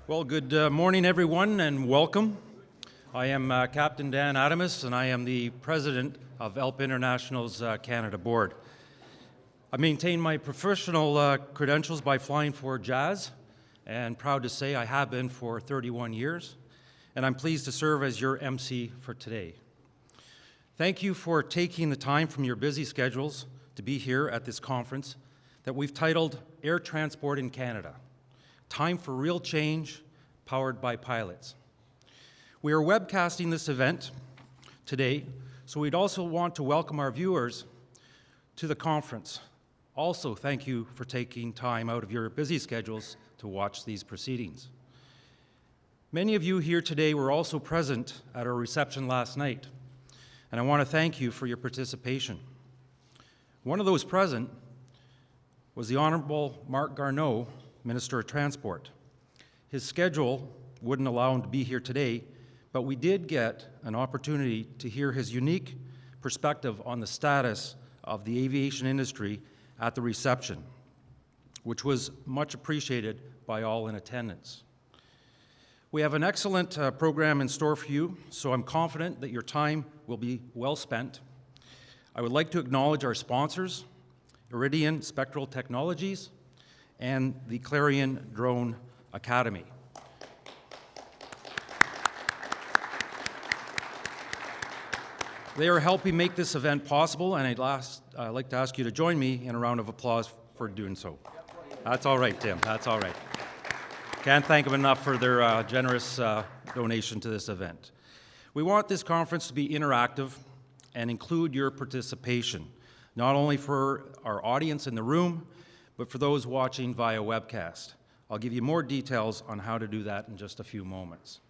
Well, good morning, everyone, and welcome. I am Captain Dan Adamus, and I am the President of ALPA International's Canada Board. I maintain my professional credentials by flying for Jazz, and proud to say I have been for 31 years, and I'm pleased to serve as your MC for today. Thank you for taking the time from your busy schedules to be here at this conference that we've titled Air Transport in Canada, Time for Real Change, powered by pilots. We are webcasting this event today, so we'd also want to welcome our viewers to the conference. Also, thank you for taking time out of your busy schedules to watch these proceedings. Many of you here today were also present at our reception last night, and I want to thank you for your participation. One of those present was the Honourable Marc Garneau, Minister of Transport. His schedule wouldn't allow him to be here today, but we did get an opportunity to hear his unique perspective on the status of the aviation industry at the reception, which was much appreciated by all in attendance. We have an excellent program in store for you, so I'm confident that your time will be well spent. I would like to acknowledge our sponsors, Iridian Spectral Technologies and the Clarion Drone Academy. They are helping make this event possible, and I'd like to ask you to join me in a round of applause for doing so. That's all right, Tim. That's all right. Can't thank them enough for their generous donation to this event. We want this conference to be interactive and include your participation, not only for our audience in the room, but for those watching via webcast. I'll give you more details on how to do that in just a few moments.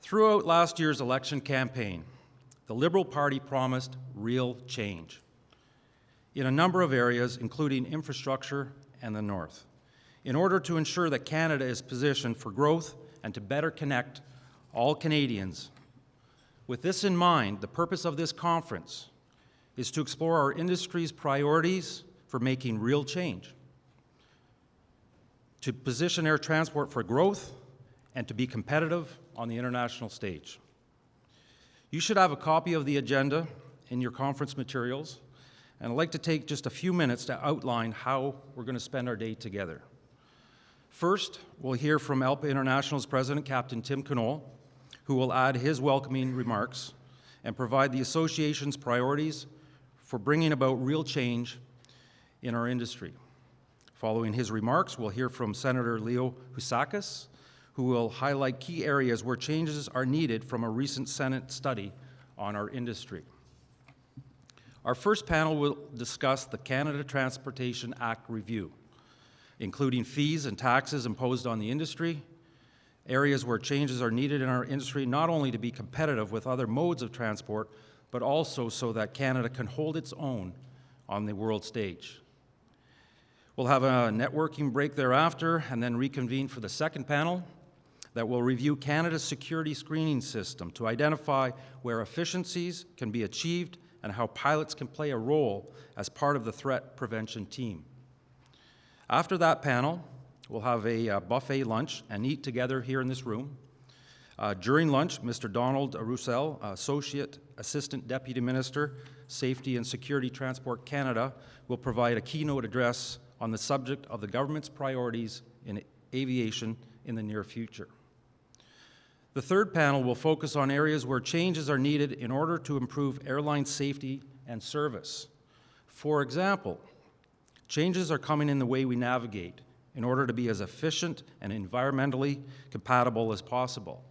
Throughout last year's election campaign, the Liberal Party promised real change in a number of areas, including infrastructure and the North, in order to ensure that Canada is positioned for growth and to better connect all Canadians. With this in mind, the purpose of this conference is to explore our industry's priorities for making real change, to position air transport for growth, and to be competitive on the international stage. You should have a copy of the agenda in your conference materials, and I'd like to take just a few minutes to outline how we're going to spend our day together. First, we'll hear from ALPA International's President, Captain Tim Knoll, who will add his welcoming remarks and provide the association's priorities for bringing about real change in our industry. Following his remarks, we'll hear from Senator Leo Housakos, who will highlight key areas where changes are needed from a recent Senate study on our industry. Our first panel will discuss the Canada Transportation Act review, including fees and taxes imposed on the industry, areas where changes are needed in our industry not only to be competitive with other modes of transport, but also so that Canada can hold its own on the world stage. We'll have a networking break thereafter and then reconvene for the second panel that will review Canada's security screening system to identify where efficiencies can be achieved and how pilots can play a role as part of the threat prevention team. After that panel, we'll have a buffet lunch and eat together here in this room. During lunch, Mr. Donald Roussel, Associate Assistant Deputy Minister, Safety and Security Transport Canada, will provide a keynote address on the subject of the government's priorities in aviation in the near future. The third panel will focus on areas where changes are needed in order to improve airline safety and service. For example, changes are coming in the way we navigate in order to be as efficient and environmentally compatible as possible.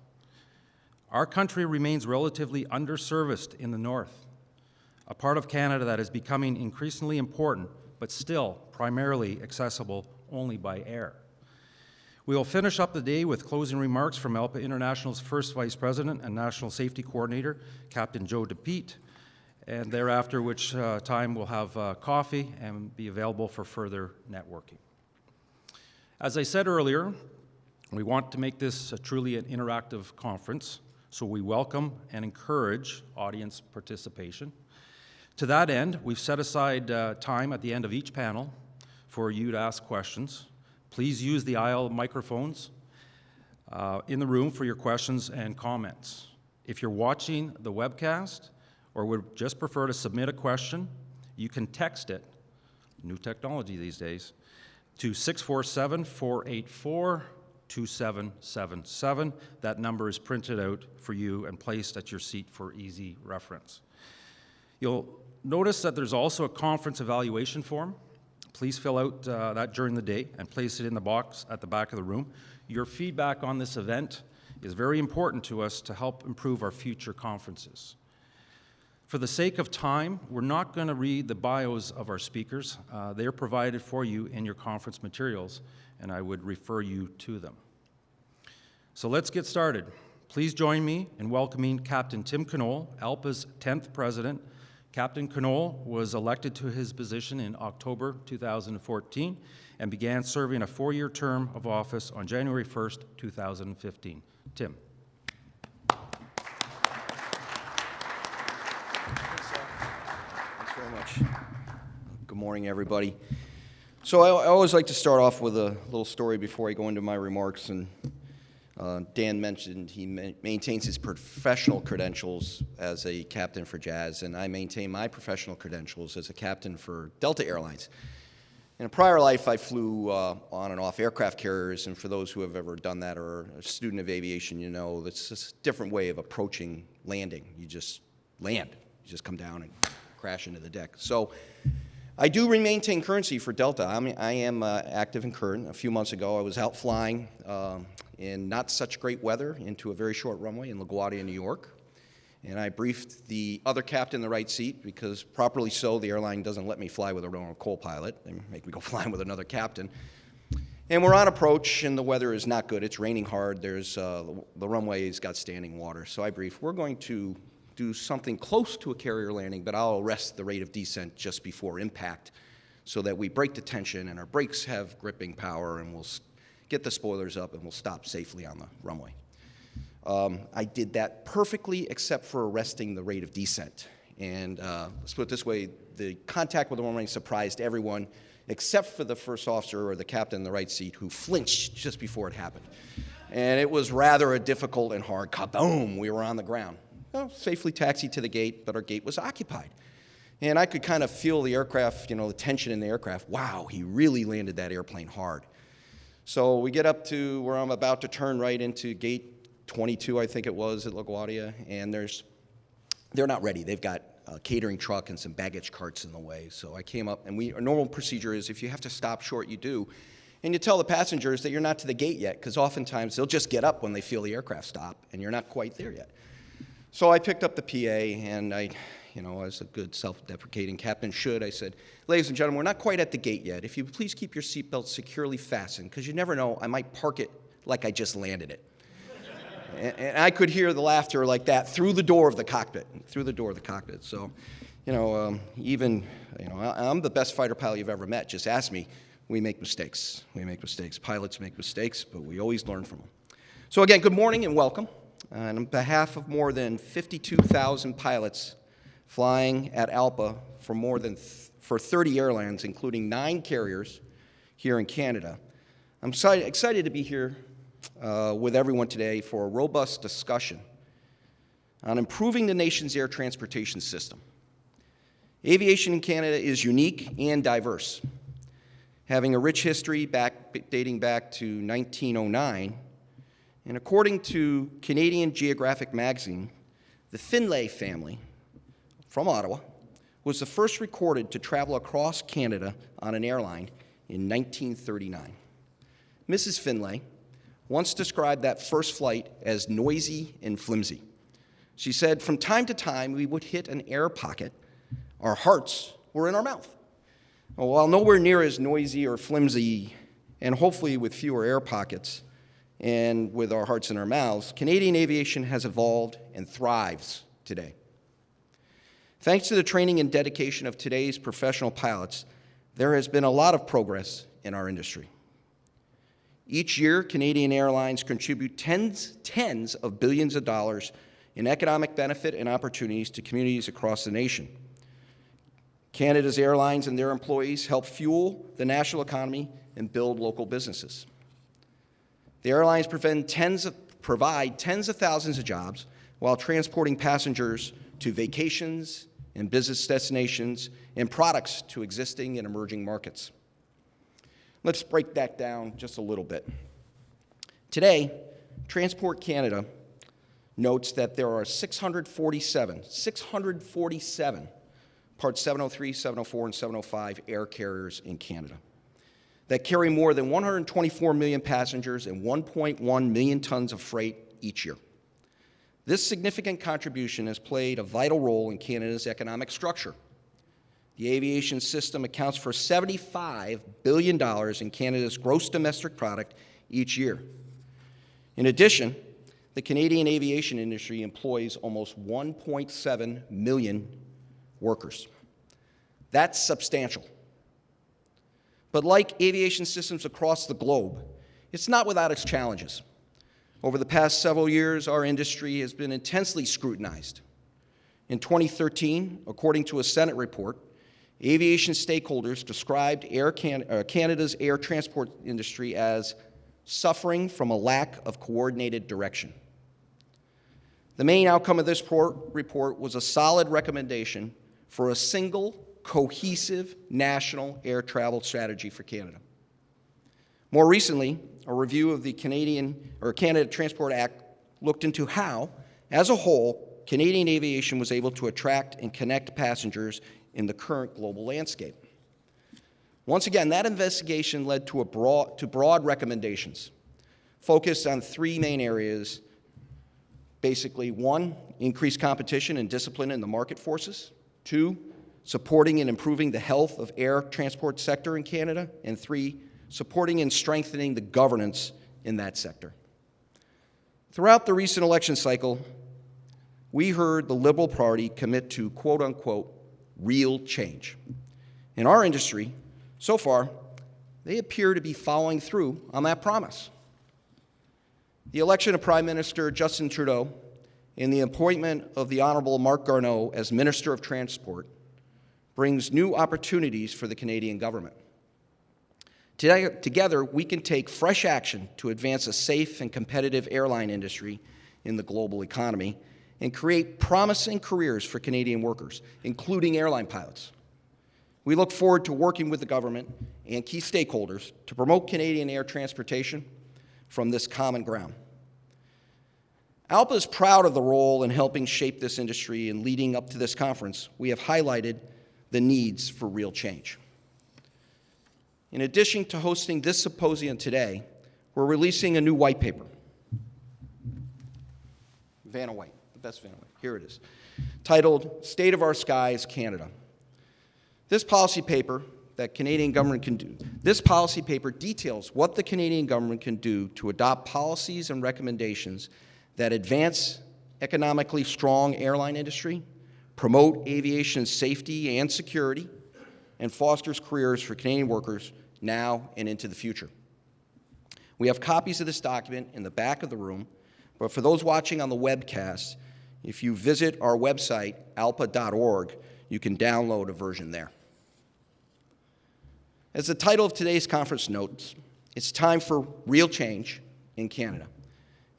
Our country remains relatively underserviced in the North, a part of Canada that is becoming increasingly important, but still primarily accessible only by air. We will finish up the day with closing remarks from ALPA International's first Vice President and National Safety Coordinator, Captain Joe DePete, and thereafter which time we'll have coffee and be available for further networking. As I said earlier, we want to make this truly an interactive conference, so we welcome and encourage audience participation. To that end, we've set aside time at the end of each panel for you to ask questions. Please use the aisle microphones in the room for your questions and comments. If you're watching the webcast or would just prefer to submit a question, you can text it, new technology these days, to 647-484-2777. That number is printed out for you and placed at your seat for easy reference. You'll notice that there's also a conference evaluation form. Please fill out that during the day and place it in the box at the back of the room. Your feedback on this event is very important to us to help improve our future conferences. For the sake of time, we're not going to read the bios of our speakers. They are provided for you in your conference materials, and I would refer you to them. So let's get started. Please join me in welcoming Captain Tim Knoll, ALPA's 10th president. Captain Knoll was elected to his position in October 2014 and began serving a 4-year term of office on January 1st, 2015. Tim. Good morning, everybody. So I always like to start off with a little story before I go into my remarks. And Dan mentioned he maintains his professional credentials as a captain for Jazz, and I maintain my professional credentials as a captain for Delta Airlines. In a prior life, I flew on and off aircraft carriers, and for those who have ever done that or are a student of aviation, you know that's just a different way of approaching landing. You just land. You just come down and crash into the deck. So I do maintain currency for Delta. I am active and current. A few months ago, I was out flying in not such great weather into a very short runway in LaGuardia, New York. And I briefed the other captain in the right seat because, properly so, the airline doesn't let me fly with a normal co-pilot. They make me go flying with another captain. And we're on approach, and the weather is not good. It's raining hard. There's the runway's got standing water. So I briefed, we're going to do something close to a carrier landing, but I'll arrest the rate of descent just before impact so that we break the tension and our brakes have gripping power, and we'll get the spoilers up and we'll stop safely on the runway. I did that perfectly except for arresting the rate of descent. And let's put it this way, the contact with the runway surprised everyone except for the first officer or the captain in the right seat who flinched just before it happened. And it was rather a difficult and hard kaboom. We were on the ground. Well, safely taxied to the gate, but our gate was occupied. And I could kind of feel the aircraft, the tension in the aircraft. Wow, he really landed that airplane hard. So we get up to where I'm about to turn right into gate 22, I think it was, at LaGuardia, and they're not ready. They've got a catering truck and some baggage carts in the way. So I came up, and our normal procedure is if you have to stop short, you do. And you tell the passengers that you're not to the gate yet, because oftentimes they'll just get up when they feel the aircraft stop, and you're not quite there yet. So I picked up the PA, and I, as a good self-deprecating captain should, I said, ladies and gentlemen, we're not quite at the gate yet. If you please keep your seatbelts securely fastened, because you never know, I might park it like I just landed it. And I could hear the laughter like that through the door of the cockpit, So, I'm the best fighter pilot you've ever met. Just ask me. We make mistakes. Pilots make mistakes, but we always learn from them. So again, good morning and welcome. And on behalf of more than 52,000 pilots flying at ALPA for 30 airlines, including 9 carriers here in Canada, I'm excited to be here with everyone today for a robust discussion on improving the nation's air transportation system. Aviation in Canada is unique and diverse, having a rich history dating back to 1909. And according to Canadian Geographic magazine, the Finlay family from Ottawa was the first recorded to travel across Canada on an airline in 1939. Mrs. Finlay once described that first flight as noisy and flimsy. She said, from time to time, we would hit an air pocket. Our hearts were in our mouth. Well, while nowhere near as noisy or flimsy, and hopefully with fewer air pockets, and with our hearts in our mouths, Canadian aviation has evolved and thrives today. Thanks to the training and dedication of today's professional pilots, there has been a lot of progress in our industry. Each year, Canadian airlines contribute tens of billions of dollars in economic benefit and opportunities to communities across the nation. Canada's airlines and their employees help fuel the national economy and build local businesses. The airlines provide tens of thousands of jobs while transporting passengers to vacations and business destinations and products to existing and emerging markets. Let's break that down just a little bit. Today, Transport Canada notes that there are 647 Part 703, 704, and 705 air carriers in Canada that carry more than 124 million passengers and 1.1 million tons of freight each year. This significant contribution has played a vital role in Canada's economic structure. The aviation system accounts for $75 billion in Canada's gross domestic product each year. In addition, the Canadian aviation industry employs almost 1.7 million workers. That's substantial. But like aviation systems across the globe, it's not without its challenges. Over the past several years, our industry has been intensely scrutinized. In 2013, according to a Senate report, aviation stakeholders described Canada's air transport industry as suffering from a lack of coordinated direction. The main outcome of this report was a solid recommendation for a single, cohesive national air travel strategy for Canada. More recently, a review of the Canada Transport Act looked into how, as a whole, Canadian aviation was able to attract and connect passengers in the current global landscape. Once again, that investigation led to broad recommendations focused on three main areas. Basically, one, increased competition and discipline in the market forces. Two, supporting and improving the health of air transport sector in Canada. And three, supporting and strengthening the governance in that sector. Throughout the recent election cycle, we heard the Liberal Party commit to, quote unquote, real change. In our industry, so far, they appear to be following through on that promise. The election of Prime Minister Justin Trudeau and the appointment of the Honourable Marc Garneau as Minister of Transport brings new opportunities for the Canadian government. Together, we can take fresh action to advance a safe and competitive airline industry in the global economy and create promising careers for Canadian workers, including airline pilots. We look forward to working with the government and key stakeholders to promote Canadian air transportation from this common ground. ALPA is proud of the role in helping shape this industry, and leading up to this conference, we have highlighted the needs for real change. In addition to hosting this symposium today, we're releasing a new white paper. Vanna White, the best Vanna White. Here it is, titled State of Our Skies, Canada. This policy paper details what the Canadian government can do to adopt policies and recommendations that advance economically strong airline industry, promote aviation safety and security, and fosters careers for Canadian workers now and into the future. We have copies of this document in the back of the room, but for those watching on the webcast, if you visit our website, alpa.org, you can download a version there. As the title of today's conference notes, it's time for real change in Canada.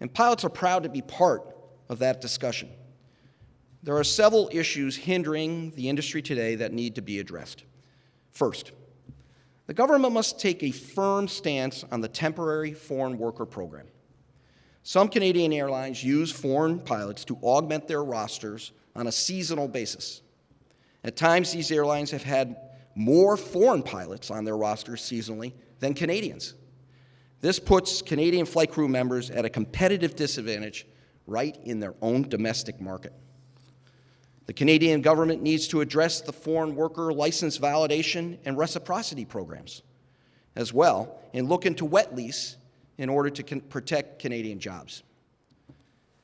And pilots are proud to be part of that discussion. There are several issues hindering the industry today that need to be addressed. First, the government must take a firm stance on the temporary foreign worker program. Some Canadian airlines use foreign pilots to augment their rosters on a seasonal basis. At times, these airlines have had more foreign pilots on their rosters seasonally than Canadians. This puts Canadian flight crew members at a competitive disadvantage right in their own domestic market. The Canadian government needs to address the foreign worker license validation and reciprocity programs as well, and look into wet lease in order to protect Canadian jobs.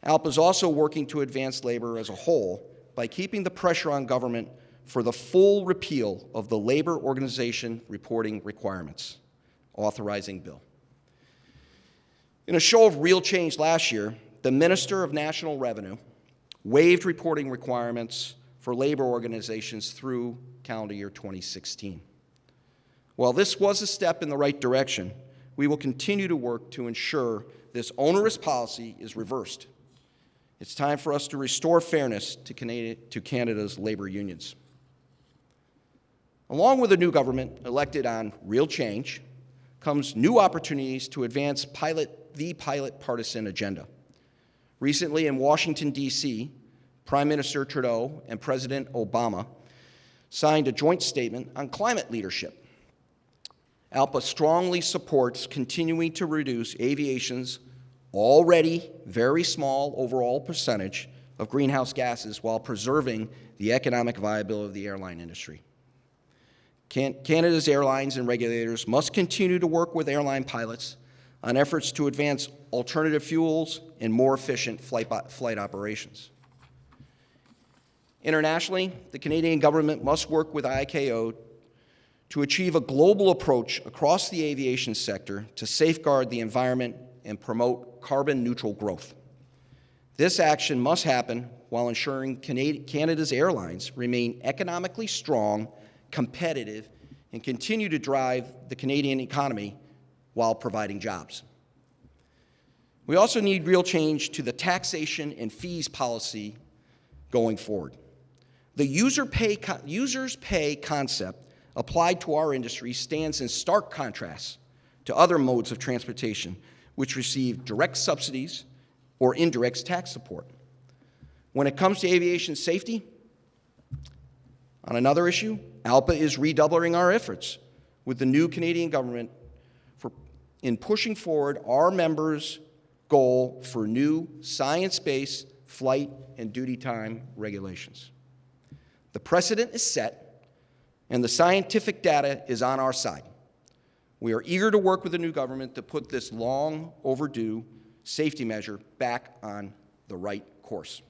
ALPA is also working to advance labor as a whole by keeping the pressure on government for the full repeal of the Labor Organization Reporting Requirements Authorizing Bill. In a show of real change last year, the Minister of National Revenue waived reporting requirements for labor organizations through calendar year 2016. While this was a step in the right direction, we will continue to work to ensure this onerous policy is reversed. It's time for us to restore fairness to Canada's labor unions. Along with a new government elected on real change comes new opportunities to advance the pilot partisan agenda. Recently in Washington, D.C., Prime Minister Trudeau and President Obama signed a joint statement on climate leadership. ALPA strongly supports continuing to reduce aviation's already very small overall percentage of greenhouse gases while preserving the economic viability of the airline industry. Canada's airlines and regulators must continue to work with airline pilots on efforts to advance alternative fuels and more efficient flight operations. Internationally, the Canadian government must work with ICAO to achieve a global approach across the aviation sector to safeguard the environment and promote carbon-neutral growth. This action must happen while ensuring Canada's airlines remain economically strong, competitive, and continue to drive the Canadian economy while providing jobs. We also need real change to the taxation and fees policy going forward. The users pay concept applied to our industry stands in stark contrast to other modes of transportation which receive direct subsidies or indirect tax support. When it comes to aviation safety, on another issue, ALPA is redoubling our efforts with the new Canadian government in pushing forward our members' goal for new science-based flight and duty time regulations. The precedent is set, and the scientific data is on our side. We are eager to work with the new government to put this long overdue safety measure back on the right course.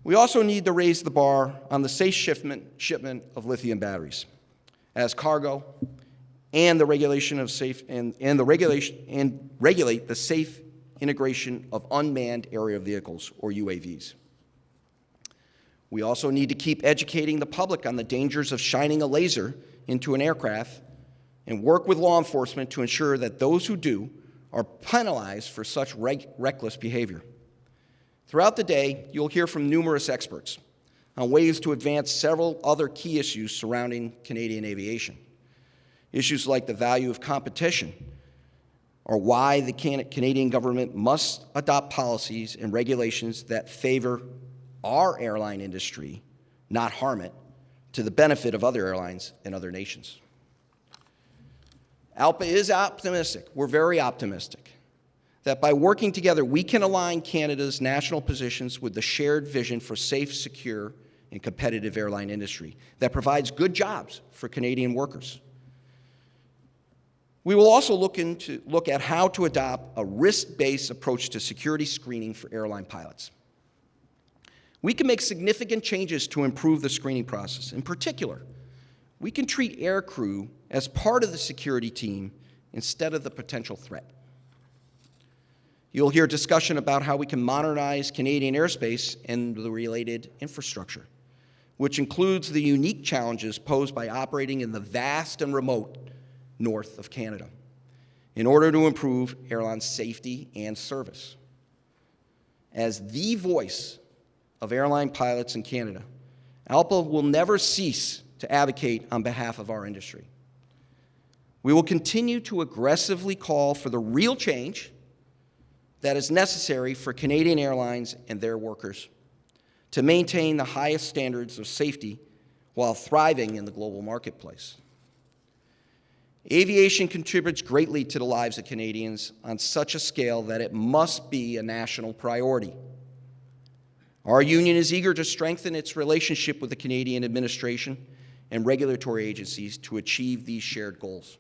We also need to raise the bar on the safe shipment of lithium batteries as cargo and the regulation of regulate the safe integration of unmanned aerial vehicles, or UAVs. We also need to keep educating the public on the dangers of shining a laser into an aircraft and work with law enforcement to ensure that those who do are penalized for such reckless behavior. Throughout the day, you'll hear from numerous experts on ways to advance several other key issues surrounding Canadian aviation. Issues like the value of competition, or why the Canadian government must adopt policies and regulations that favor our airline industry, not harm it, to the benefit of other airlines and other nations. ALPA is optimistic, we're very optimistic, that by working together we can align Canada's national positions with the shared vision for safe, secure, and competitive airline industry that provides good jobs for Canadian workers. We will also look at how to adopt a risk-based approach to security screening for airline pilots. We can make significant changes to improve the screening process. In particular, we can treat aircrew as part of the security team instead of the potential threat. You'll hear discussion about how we can modernize Canadian airspace and the related infrastructure, which includes the unique challenges posed by operating in the vast and remote north of Canada, in order to improve airline safety and service. As the voice of airline pilots in Canada, ALPA will never cease to advocate on behalf of our industry. We will continue to aggressively call for the real change that is necessary for Canadian airlines and their workers to maintain the highest standards of safety while thriving in the global marketplace. Aviation contributes greatly to the lives of Canadians on such a scale that it must be a national priority. Our union is eager to strengthen its relationship with the Canadian administration and regulatory agencies to achieve these shared goals.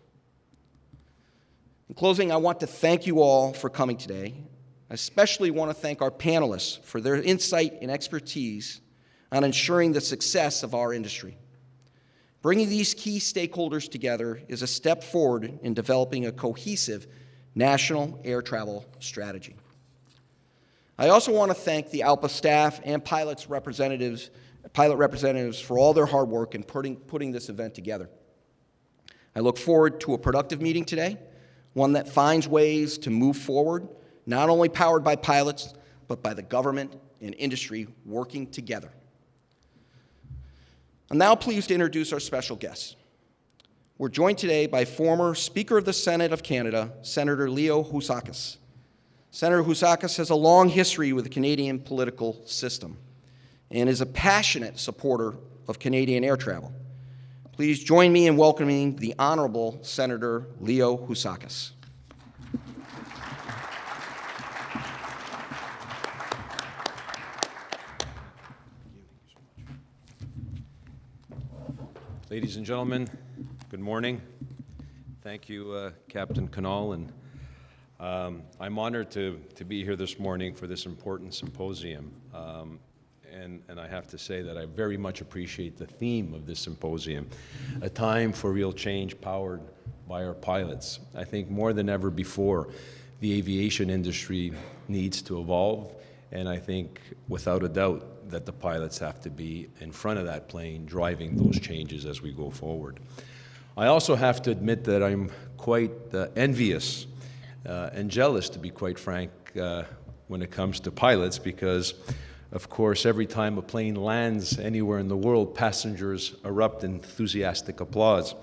In closing, I want to thank you all for coming today. I especially want to thank our panelists for their insight and expertise on ensuring the success of our industry. Bringing these key stakeholders together is a step forward in developing a cohesive national air travel strategy. I also want to thank the ALPA staff and pilot representatives for all their hard work in putting this event together. I look forward to a productive meeting today, one that finds ways to move forward, not only powered by pilots, but by the government and industry working together. I'm now pleased to introduce our special guests. We're joined today by former Speaker of the Senate of Canada, Senator Leo Housakos. Senator Housakos has a long history with the Canadian political system and is a passionate supporter of Canadian air travel. Please join me in welcoming the Honourable Senator Leo Housakos. Ladies and gentlemen, good morning. Thank you, Captain Canal, and I'm honored to be here this morning for this important symposium. And I have to say that I very much appreciate the theme of this symposium, a time for real change powered by our pilots. I think more than ever before, the aviation industry needs to evolve, and I think without a doubt that the pilots have to be in front of that plane driving those changes as we go forward. I also have to admit that I'm quite envious and jealous, to be quite frank, when it comes to pilots, because of course, every time a plane lands anywhere in the world, passengers erupt in enthusiastic applause.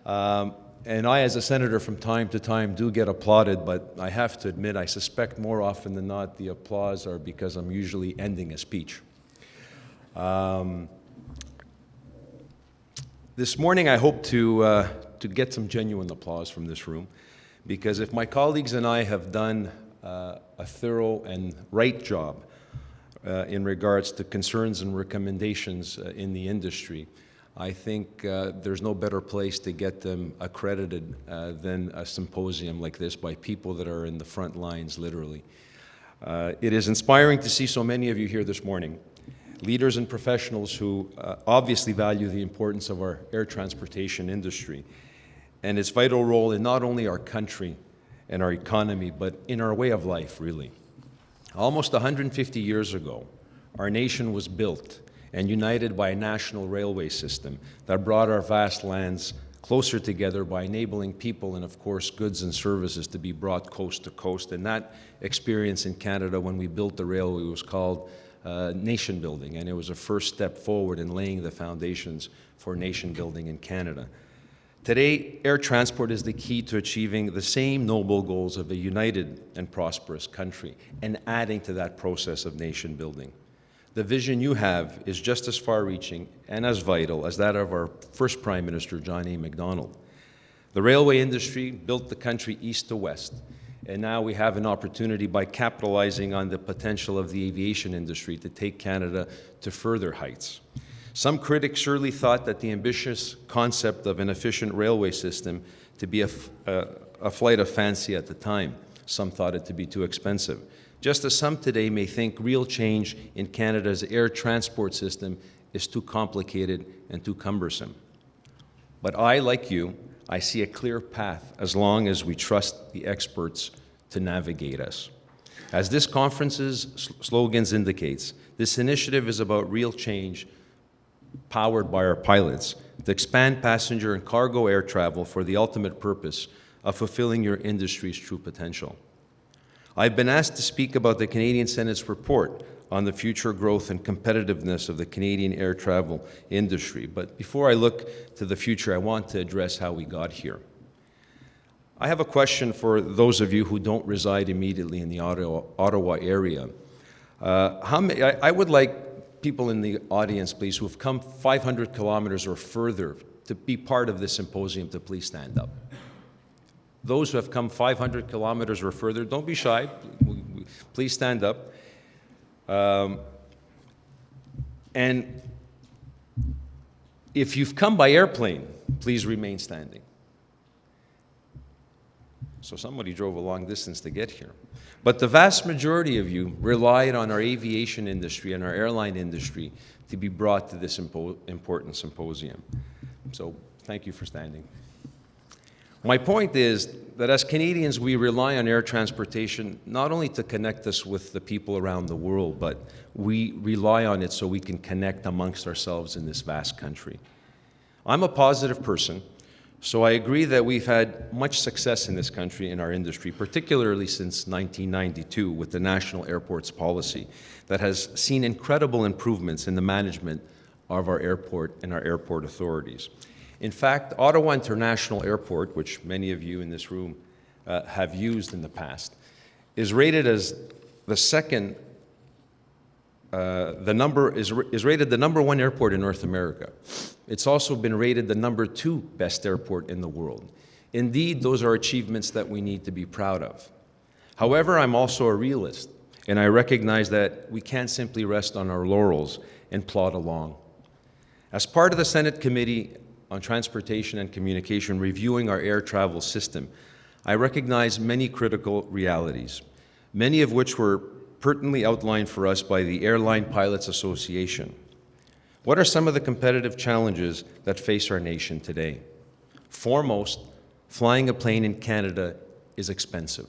And I, as a senator, from time to time do get applauded, but I have to admit, I suspect more often than not the applause are because I'm usually ending a speech. This morning, I hope to get some genuine applause from this room, because if my colleagues and I have done a thorough and right job in regards to concerns and recommendations in the industry, I think there's no better place to get them accredited than a symposium like this by people that are in the front lines, literally. It is inspiring to see so many of you here this morning, leaders and professionals who obviously value the importance of our air transportation industry and its vital role in not only our country and our economy, but in our way of life, really. Almost 150 years ago, our nation was built and united by a national railway system that brought our vast lands closer together by enabling people and, of course, goods and services to be brought coast to coast. And that experience in Canada when we built the railway was called nation building, and it was a first step forward in laying the foundations for nation building in Canada. Today, air transport is the key to achieving the same noble goals of a united and prosperous country and adding to that process of nation building. The vision you have is just as far-reaching and as vital as that of our first Prime Minister, John A. Macdonald. The railway industry built the country east to west, and now we have an opportunity by capitalizing on the potential of the aviation industry to take Canada to further heights. Some critics surely thought that the ambitious concept of an efficient railway system to be a flight of fancy at the time. Some thought it to be too expensive. Just as some today may think real change in Canada's air transport system is too complicated and too cumbersome. But I, like you, I see a clear path as long as we trust the experts to navigate us. As this conference's slogans indicates, this initiative is about real change powered by our pilots to expand passenger and cargo air travel for the ultimate purpose of fulfilling your industry's true potential. I've been asked to speak about the Canadian Senate's report on the future growth and competitiveness of the Canadian air travel industry. But before I look to the future, I want to address how we got here. I have a question for those of you who don't reside immediately in the Ottawa area. I would like people in the audience, please, who have come 500 kilometers or further to be part of this symposium to please stand up. Those who have come 500 kilometers or further, don't be shy, please stand up. And if you've come by airplane, please remain standing. So somebody drove a long distance to get here. But the vast majority of you relied on our aviation industry and our airline industry to be brought to this important symposium. So thank you for standing. My point is that as Canadians, we rely on air transportation not only to connect us with the people around the world, but we rely on it so we can connect amongst ourselves in this vast country. I'm a positive person So I agree that we've had much success in this country in our industry, particularly since 1992 with the National Airports Policy that has seen incredible improvements in the management of our airport and our airport authorities. In fact, Ottawa International Airport, which many of you in this room have used in the past, is rated as the second, is rated the number 1 airport in North America. It's also been rated the number 2 best airport in the world. Indeed, those are achievements that we need to be proud of. However, I'm also a realist, and I recognize that we can't simply rest on our laurels and plod along. As part of the Senate Committee on Transportation and Communication reviewing our air travel system, I recognize many critical realities, many of which were pertinently outlined for us by the Airline Pilots Association. What are some of the competitive challenges that face our nation today? Foremost, flying a plane in Canada is expensive.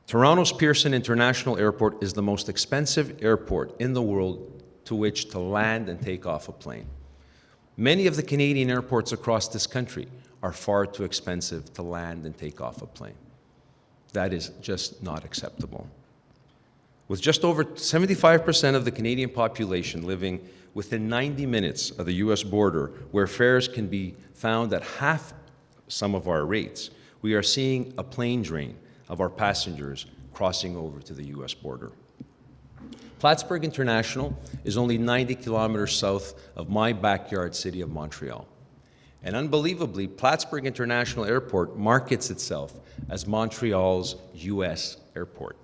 Toronto's Pearson International Airport is the most expensive airport in the world to which to land and take off a plane. Many of the Canadian airports across this country are far too expensive to land and take off a plane. That is just not acceptable. With just over 75% of the Canadian population living within 90 minutes of the U.S. border, where fares can be found at half some of our rates, we are seeing a plane drain of our passengers crossing over to the U.S. border. Plattsburgh International is only 90 kilometers south of my backyard city of Montreal. And unbelievably, Plattsburgh International Airport markets itself as Montreal's U.S. airport.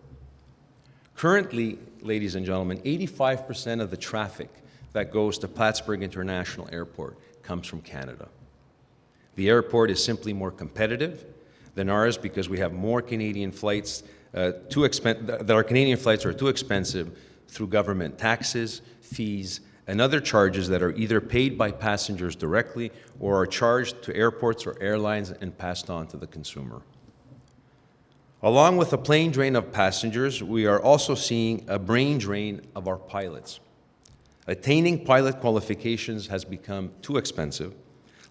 Currently, ladies and gentlemen, 85% of the traffic that goes to Plattsburgh International Airport comes from Canada. The airport is simply more competitive than ours because we have more Canadian flights, that our Canadian flights are too expensive through government taxes, fees, and other charges that are either paid by passengers directly or are charged to airports or airlines and passed on to the consumer. Along with a plane drain of passengers, we are also seeing a brain drain of our pilots. Attaining pilot qualifications has become too expensive,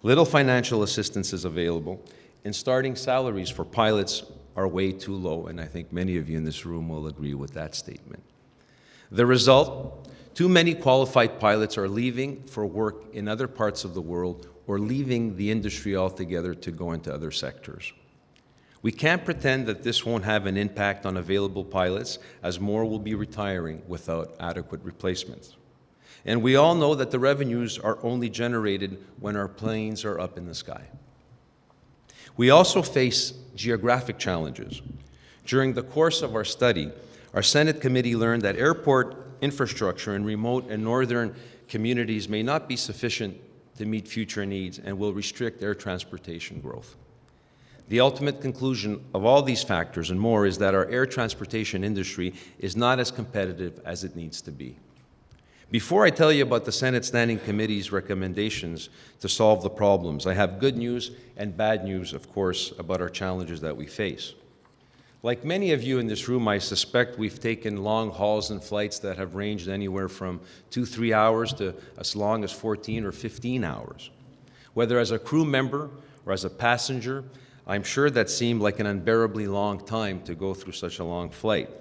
little financial assistance is available, and starting salaries for pilots are way too low, and I think many of you in this room will agree with that statement. The result, too many qualified pilots are leaving for work in other parts of the world or leaving the industry altogether to go into other sectors. We can't pretend that this won't have an impact on available pilots, as more will be retiring without adequate replacements. And we all know that the revenues are only generated when our planes are up in the sky. We also face geographic challenges. During the course of our study, our Senate committee learned that airport infrastructure in remote and northern communities may not be sufficient to meet future needs and will restrict air transportation growth. The ultimate conclusion of all these factors and more is that our air transportation industry is not as competitive as it needs to be. Before I tell you about the Senate Standing Committee's recommendations to solve the problems, I have good news and bad news, of course, about our challenges that we face. Like many of you in this room, I suspect we've taken long hauls and flights that have ranged anywhere from 2-3 hours to as long as 14 or 15 hours. Whether as a crew member or as a passenger, I'm sure that seemed like an unbearably long time to go through such a long flight.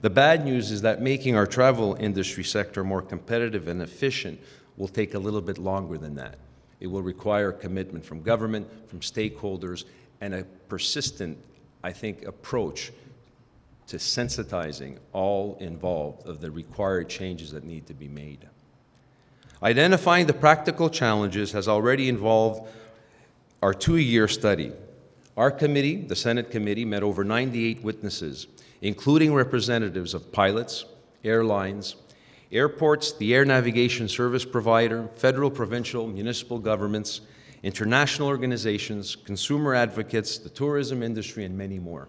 The bad news is that making our travel industry sector more competitive and efficient will take a little bit longer than that. It will require commitment from government, from stakeholders, and a persistent, I think, approach to sensitizing all involved of the required changes that need to be made. Identifying the practical challenges has already involved our 2-year study. Our committee, the Senate committee, met over 98 witnesses, including representatives of pilots, airlines, airports, the air navigation service provider, federal, provincial, municipal governments, international organizations, consumer advocates, the tourism industry, and many more.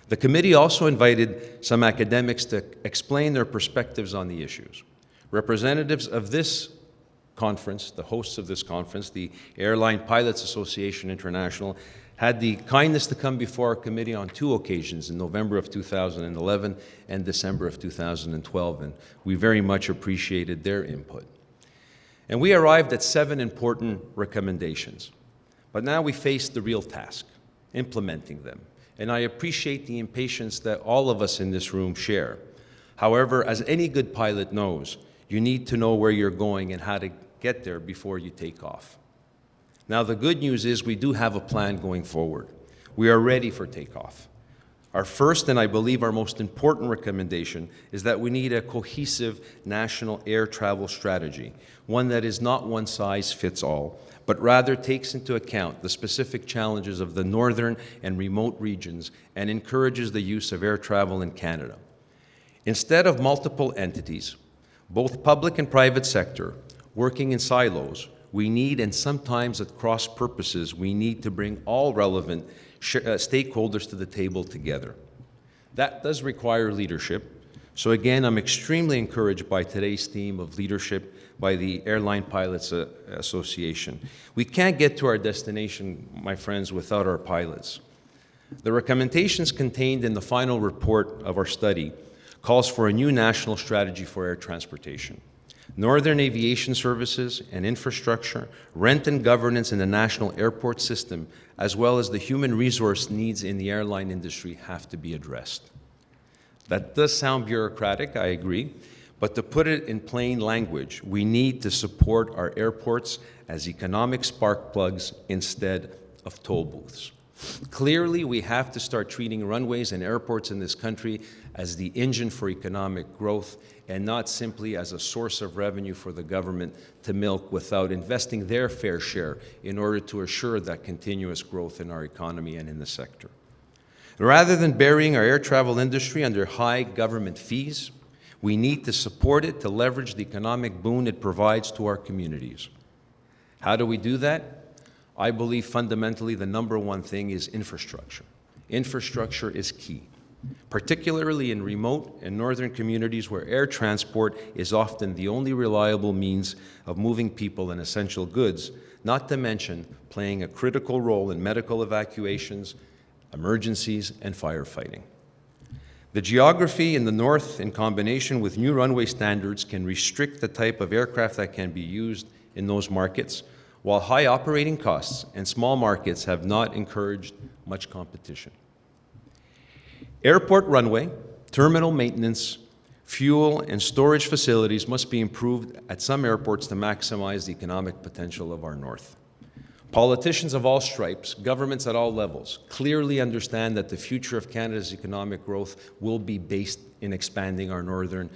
The committee also invited some academics to explain their perspectives on the issues. Representatives of this conference, the hosts of this conference, the Airline Pilots Association International, had the kindness to come before our committee on 2 occasions, in November of 2011 and December of 2012, and we very much appreciated their input. And we arrived at 7 important recommendations. But now we face the real task, implementing them. And I appreciate the impatience that all of us in this room share. However, as any good pilot knows, you need to know where you're going and how to get there before you take off. Now, the good news is we do have a plan going forward. We are ready for takeoff. Our first, and I believe our most important recommendation, is that we need a cohesive national air travel strategy, one that is not one size fits all, but rather takes into account the specific challenges of the northern and remote regions and encourages the use of air travel in Canada. Instead of multiple entities, both public and private sector, working in silos, we need, and sometimes at cross purposes, we need to bring all relevant stakeholders to the table together. That does require leadership. So again, I'm extremely encouraged by today's theme of leadership by the Airline Pilots Association. We can't get to our destination, my friends, without our pilots. The recommendations contained in the final report of our study calls for a new national strategy for air transportation. Northern aviation services and infrastructure, rent and governance in the national airport system, as well as the human resource needs in the airline industry have to be addressed. That does sound bureaucratic, I agree, but to put it in plain language, we need to support our airports as economic spark plugs instead of toll booths. Clearly, we have to start treating runways and airports in this country as the engine for economic growth and not simply as a source of revenue for the government to milk without investing their fair share in order to assure that continuous growth in our economy and in the sector. Rather than burying our air travel industry under high government fees, we need to support it to leverage the economic boon it provides to our communities. How do we do that? I believe fundamentally the number one thing is infrastructure. Infrastructure is key, particularly in remote and northern communities where air transport is often the only reliable means of moving people and essential goods, not to mention playing a critical role in medical evacuations, emergencies, and firefighting. The geography in the north, in combination with new runway standards, can restrict the type of aircraft that can be used in those markets, while high operating costs and small markets have not encouraged much competition. Airport runway, terminal maintenance, fuel, and storage facilities must be improved at some airports to maximize the economic potential of our north. Politicians of all stripes, governments at all levels, clearly understand that the future of Canada's economic growth will be based in expanding our northern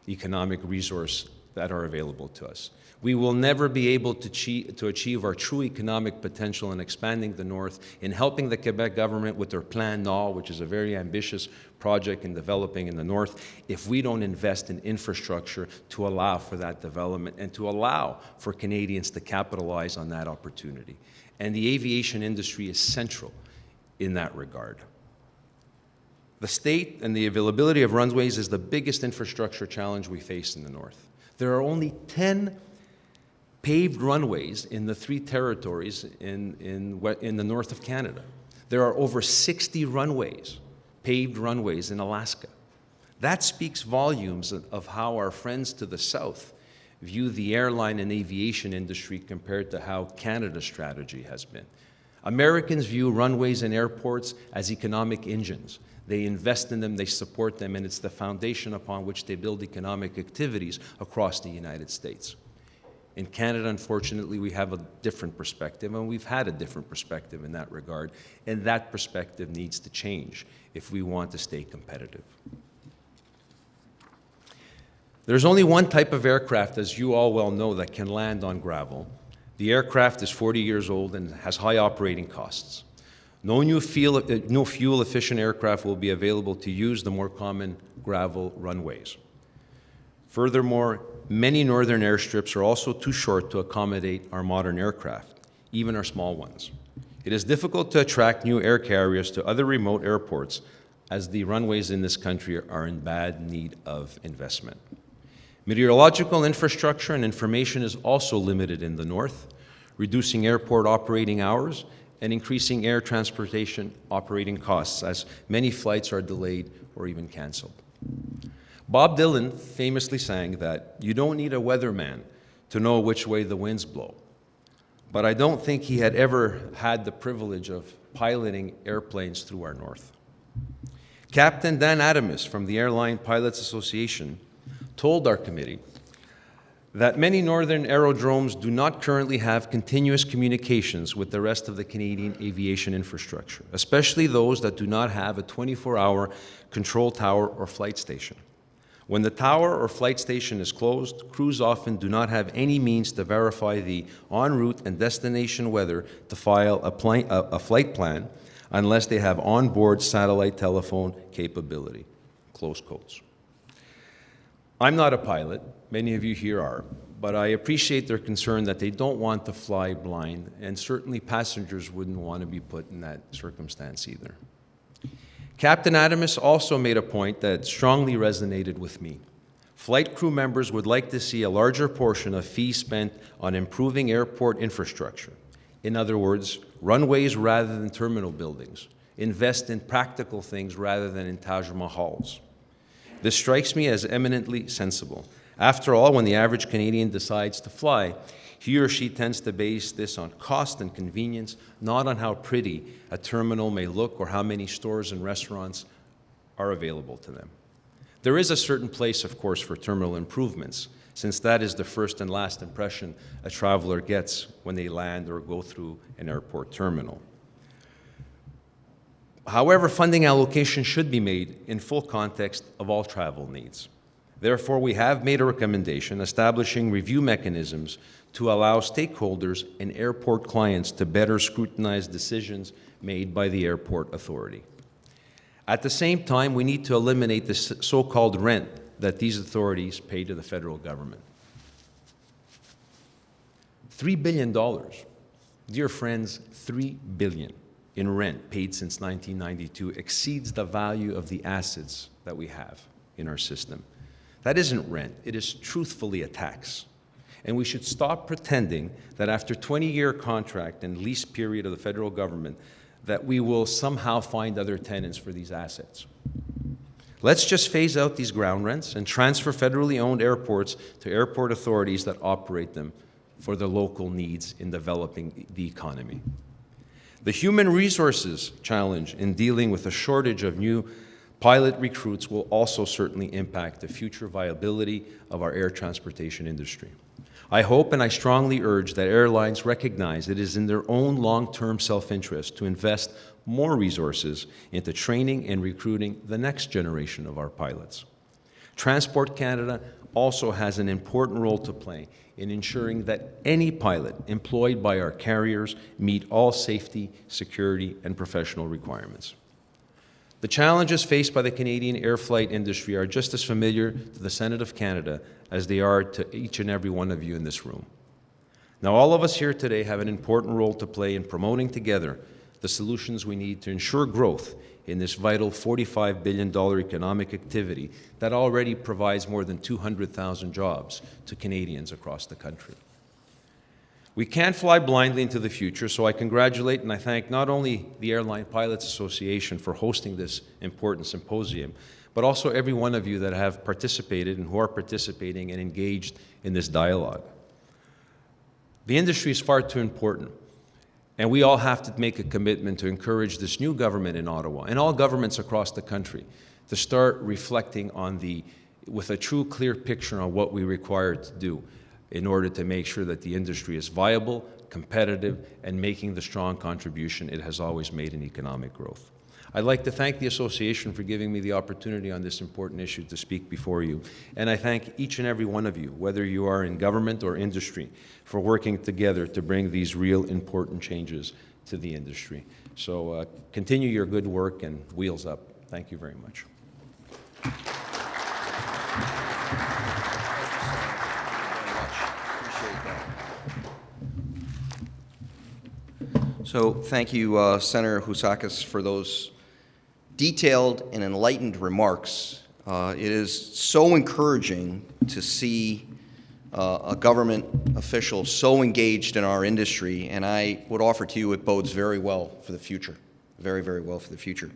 economic resources that are available to us. We will never be able to achieve our true economic potential in expanding the north, in helping the Quebec government with their Plan Nord, which is a very ambitious project in developing in the north, if we don't invest in infrastructure to allow for that development and to allow for Canadians to capitalize on that opportunity. And the aviation industry is central in that regard. The state and the availability of runways is the biggest infrastructure challenge we face in the north. There are only 10 paved runways in the 3 territories in the north of Canada. There are over 60 runways, paved runways in Alaska. That speaks volumes of how our friends to the south view the airline and aviation industry compared to how Canada's strategy has been. Americans view runways and airports as economic engines. They invest in them, they support them, and it's the foundation upon which they build economic activities across the United States. In Canada, unfortunately, we have a different perspective, and we've had a different perspective in that regard, and that perspective needs to change if we want to stay competitive. There's only one type of aircraft, as you all well know, that can land on gravel. The aircraft is 40 years old and has high operating costs. No fuel-efficient aircraft will be available to use the more common gravel runways. Furthermore, many northern airstrips are also too short to accommodate our modern aircraft, even our small ones. It is difficult to attract new air carriers to other remote airports, as the runways in this country are in bad need of investment. Meteorological infrastructure and information is also limited in the north, reducing airport operating hours and increasing air transportation operating costs, as many flights are delayed or even canceled. Bob Dylan famously sang that you don't need a weatherman to know which way the winds blow. but I don't think he had ever had the privilege of piloting airplanes through our north. Captain Dan Adamus from the Airline Pilots Association told our committee that many northern aerodromes do not currently have continuous communications with the rest of the Canadian aviation infrastructure, especially those that do not have a 24-hour control tower or flight station. When the tower or flight station is closed, crews often do not have any means to verify the en route and destination weather to file a flight plan unless they have onboard satellite telephone capability. Close quotes. I'm not a pilot, many of you here are, but I appreciate their concern that they don't want to fly blind, and certainly passengers wouldn't want to be put in that circumstance either. Captain Adamus also made a point that strongly resonated with me. Flight crew members would like to see a larger portion of fees spent on improving airport infrastructure. In other words, runways rather than terminal buildings. Invest in practical things rather than in Taj Mahals. This strikes me as eminently sensible. After all, when the average Canadian decides to fly, he or she tends to base this on cost and convenience, not on how pretty a terminal may look or how many stores and restaurants are available to them. There is a certain place, of course, for terminal improvements, since that is the first and last impression a traveler gets when they land or go through an airport terminal. However, funding allocation should be made in full context of all travel needs. Therefore, we have made a recommendation establishing review mechanisms to allow stakeholders and airport clients to better scrutinize decisions made by the airport authority. At the same time, we need to eliminate the so-called rent that these authorities pay to the federal government. $3 billion. Dear friends, $3 billion in rent paid since 1992 exceeds the value of the assets that we have in our system. That isn't rent, it is truthfully a tax. And we should stop pretending that after 20-year contract and lease period of the federal government, that we will somehow find other tenants for these assets. Let's just phase out these ground rents and transfer federally owned airports to airport authorities that operate them for the local needs in developing the economy. The human resources challenge in dealing with a shortage of new pilot recruits will also certainly impact the future viability of our air transportation industry. I hope and I strongly urge that airlines recognize it is in their own long-term self-interest to invest more resources into training and recruiting the next generation of our pilots. Transport Canada also has an important role to play in ensuring that any pilot employed by our carriers meet all safety, security, and professional requirements. The challenges faced by the Canadian air flight industry are just as familiar to the Senate of Canada as they are to each and every one of you in this room. Now, all of us here today have an important role to play in promoting together the solutions we need to ensure growth in this vital $45 billion economic activity that already provides more than 200,000 jobs to Canadians across the country. We can't fly blindly into the future, so I congratulate and I thank not only the Airline Pilots Association for hosting this important symposium, but also every one of you that have participated and who are participating and engaged in this dialogue. The industry is far too important, and we all have to make a commitment to encourage this new government in Ottawa and all governments across the country to start reflecting on with a true clear picture on what we require to do in order to make sure that the industry is viable, competitive, and making the strong contribution it has always made in economic growth. I'd like to thank the association for giving me the opportunity on this important issue to speak before you, and I thank each and every one of you, whether you are in government or industry, for working together to bring these real important changes to the industry. So continue your good work and wheels up. Thank you very much. So thank you, Senator Housakos, for those detailed and enlightened remarks. It is so encouraging to see a government official so engaged in our industry, and I would offer to you it bodes very well for the future, very, very well for the future.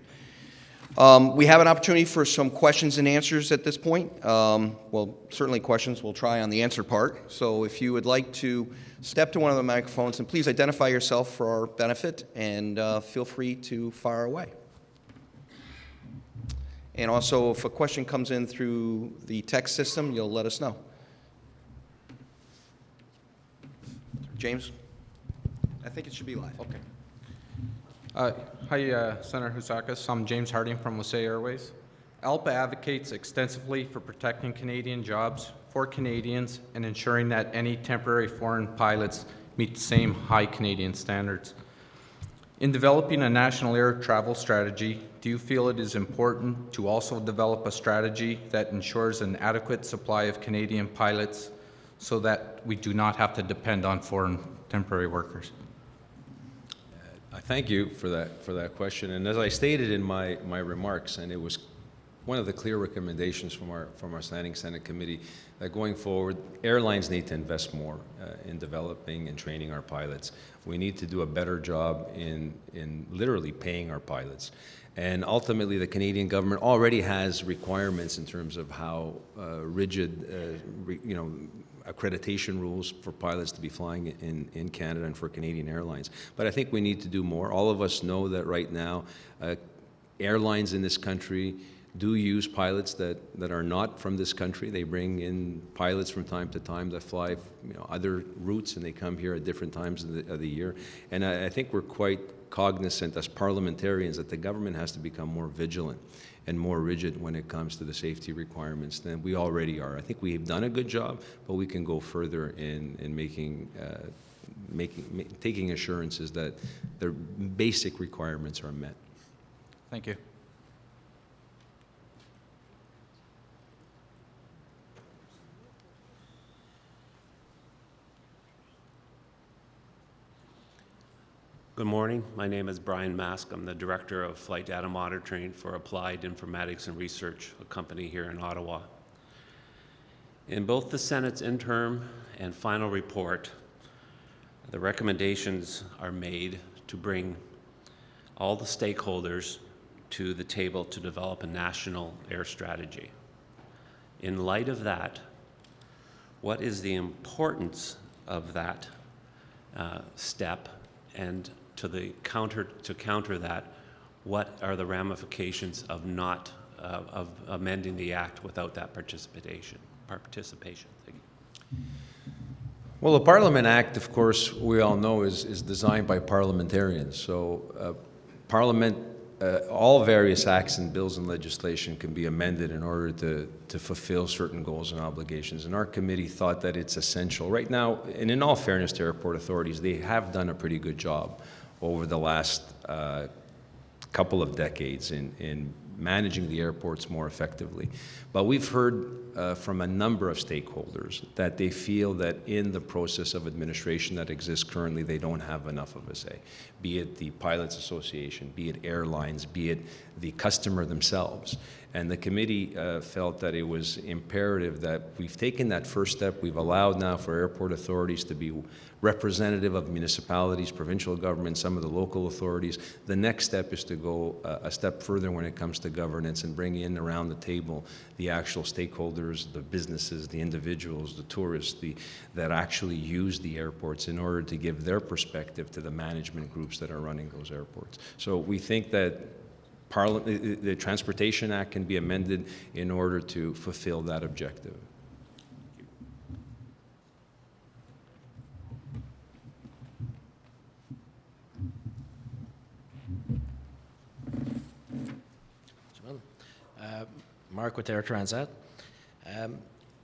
We have an opportunity for some questions and answers at this point. Well, certainly questions. We'll try on the answer part. So if you would like to step to one of the microphones, and please identify yourself for our benefit, and feel free to fire away. And also, if a question comes in through the text system, you'll let us know. James? I think it should be live. Okay. Hi, Senator Housakos. I'm James Harding from Wasay Airways. ALPA advocates extensively for protecting Canadian jobs for Canadians and ensuring that any temporary foreign pilots meet the same high Canadian standards. In developing a national air travel strategy, do you feel it is important to also develop a strategy that ensures an adequate supply of Canadian pilots so that we do not have to depend on foreign temporary workers? I thank you for that question. And as I stated in my remarks, and it was one of the clear recommendations from our Standing Senate Committee, that going forward, airlines need to invest more in developing and training our pilots. We need to do a better job in literally paying our pilots. And ultimately, the Canadian government already has requirements in terms of how rigid, accreditation rules for pilots to be flying in Canada and for Canadian airlines. But I think we need to do more. All of us know that right now, airlines in this country do use pilots that are not from this country. They bring in pilots from time to time that fly other routes, and they come here at different times of the year. And I think we're quite cognizant as parliamentarians that the government has to become more vigilant and more rigid when it comes to the safety requirements than we already are. I think we've done a good job, but we can go further in taking assurances that their basic requirements are met. Thank you. Good morning. My name is Brian Mask. I'm the Director of Flight Data Monitoring for Applied Informatics and Research, a company here in Ottawa. In both the Senate's interim and final report, the recommendations are made to bring all the stakeholders to the table to develop a national air strategy. In light of that, what is the importance of that step, and to counter that, what are the ramifications of not of amending the act without that participation? Thank you. Well, the Parliament Act, of course, we all know is designed by parliamentarians. So Parliament, all various acts and bills and legislation can be amended in order to fulfill certain goals and obligations. And our committee thought that it's essential. Right now, and in all fairness to airport authorities, they have done a pretty good job over the last couple of decades in managing the airports more effectively. But we've heard from a number of stakeholders that they feel that in the process of administration that exists currently, they don't have enough of a say, be it the Pilots Association, be it airlines, be it the customer themselves. And the committee felt that it was imperative that we've taken that first step. We've allowed now for airport authorities to be representative of municipalities, provincial governments, some of the local authorities. The next step is to go a step further when it comes to governance and bring in around the table the actual stakeholders, the businesses, the individuals, the tourists that actually use the airports in order to give their perspective to the management groups that are running those airports. So we think that the Transportation Act can be amended in order to fulfill that objective. Mark with Air Transat.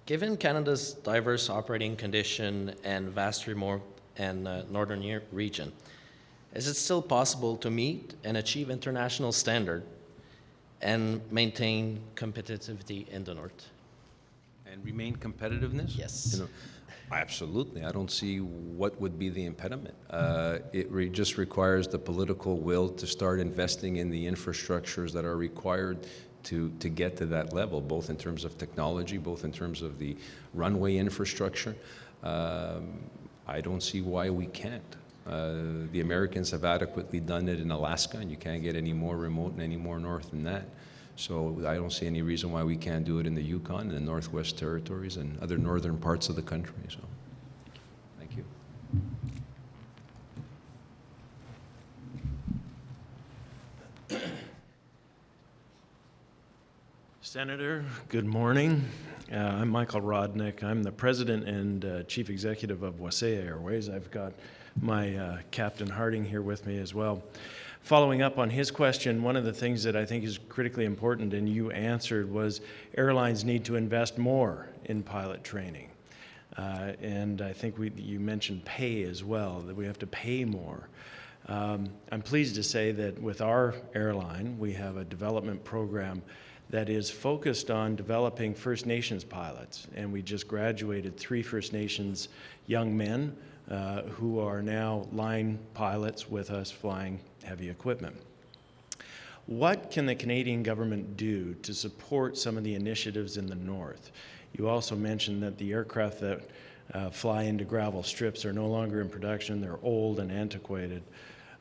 Given Canada's diverse operating condition and vast remote and northern region, is it still possible to meet and achieve international standard and maintain competitivity in the north? And remain competitiveness? Yes. Absolutely. I don't see what would be the impediment. It just requires the political will to start investing in the infrastructures that are required to get to that level, both in terms of technology, both in terms of the runway infrastructure. I don't see why we can't. The Americans have adequately done it in Alaska, and you can't get any more remote and any more north than that. So I don't see any reason why we can't do it in the Yukon and the Northwest Territories and other northern parts of the country. So, thank you. Senator, good morning. I'm Michael Rodnick. I'm the president and chief executive of Wasaya Airways. I've got my Captain Harding here with me as well. Following up on his question, one of the things that I think is critically important, and you answered, was airlines need to invest more in pilot training. And I think you mentioned pay as well, that we have to pay more. I'm pleased to say that with our airline, we have a development program that is focused on developing First Nations pilots. And we just graduated 3 First Nations young men who are now line pilots with us flying heavy equipment. What can the Canadian government do to support some of the initiatives in the north? You also mentioned that the aircraft that fly into gravel strips are no longer in production. They're old and antiquated.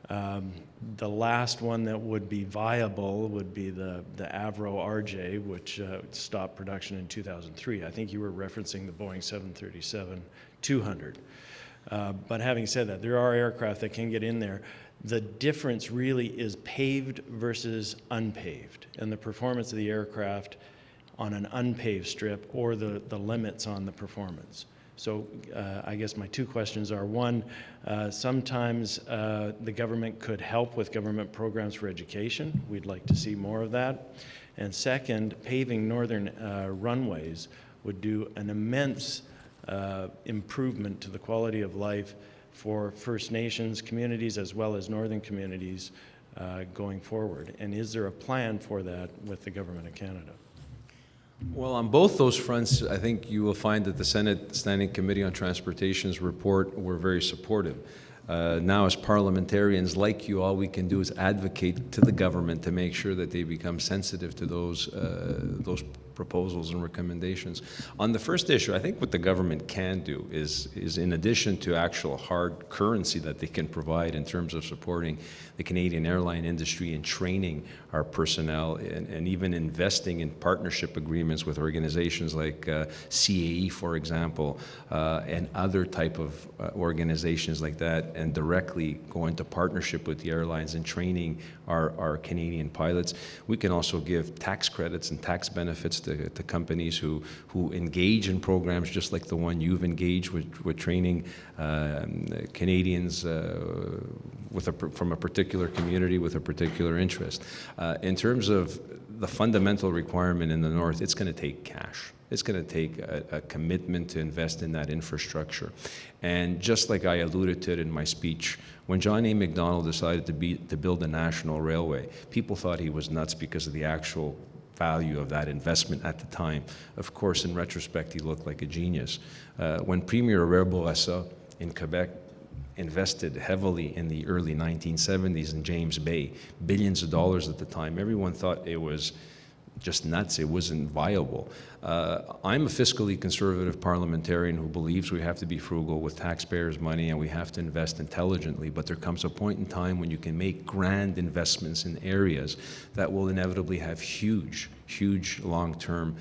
The last one that would be viable would be the Avro RJ, which stopped production in 2003. I think you were referencing the Boeing 737-200. But having said that, there are aircraft that can get in there. The difference really is paved versus unpaved, and the performance of the aircraft on an unpaved strip, or the limits on the performance. So I guess my 2 questions are, one, sometimes the government could help with government programs for education. We'd like to see more of that. And second, paving northern runways would do an immense improvement to the quality of life for First Nations communities as well as northern communities going forward. And is there a plan for that with the Government of Canada? Well, on both those fronts, I think you will find that the Senate Standing Committee on Transportation's report were very supportive. Now, as parliamentarians like you, all we can do is advocate to the government to make sure that they become sensitive to those proposals and recommendations. On the first issue, I think what the government can do is in addition to actual hard currency that they can provide in terms of supporting the Canadian airline industry and training our personnel and even investing in partnership agreements with organizations like CAE, for example, and other type of organizations like that, and directly go into partnership with the airlines and training our Canadian pilots. We can also give tax credits and tax benefits to companies who engage in programs just like the one you've engaged with training Canadians from a particular community with a particular interest. In terms of the fundamental requirement in the north, it's going to take cash. It's going to take a commitment to invest in that infrastructure. And just like I alluded to it in my speech, when John A. Macdonald decided to build a national railway, people thought he was nuts because of the actual value of that investment at the time. Of course, in retrospect, he looked like a genius. When Premier Robert Bourassa in Quebec invested heavily in the early 1970s in James Bay, billions of dollars at the time, everyone thought it was just nuts. It wasn't viable. I'm a fiscally conservative parliamentarian who believes we have to be frugal with taxpayers' money and we have to invest intelligently, but there comes a point in time when you can make grand investments in areas that will inevitably have huge long-term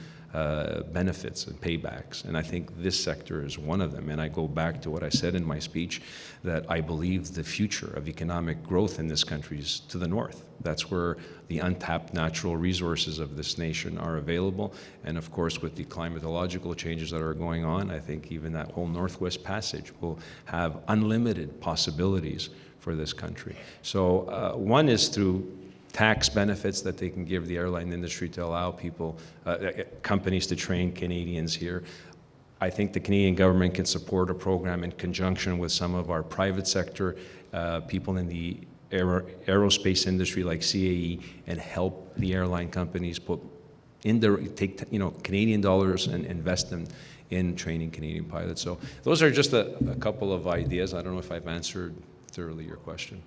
benefits and paybacks. And I think this sector is one of them. And I go back to what I said in my speech, that I believe the future of economic growth in this country is to the north. That's where the untapped natural resources of this nation are available. And of course, with the climatological changes that are going on, I think even that whole Northwest Passage will have unlimited possibilities for this country. So one is through tax benefits that they can give the airline industry to allow people, companies to train Canadians here. I think the Canadian government can support a program in conjunction with some of our private sector people in the aerospace industry like CAE and help the airline companies take Canadian dollars and invest them in training Canadian pilots. So those are just a couple of ideas. I don't know if I've answered thoroughly your question.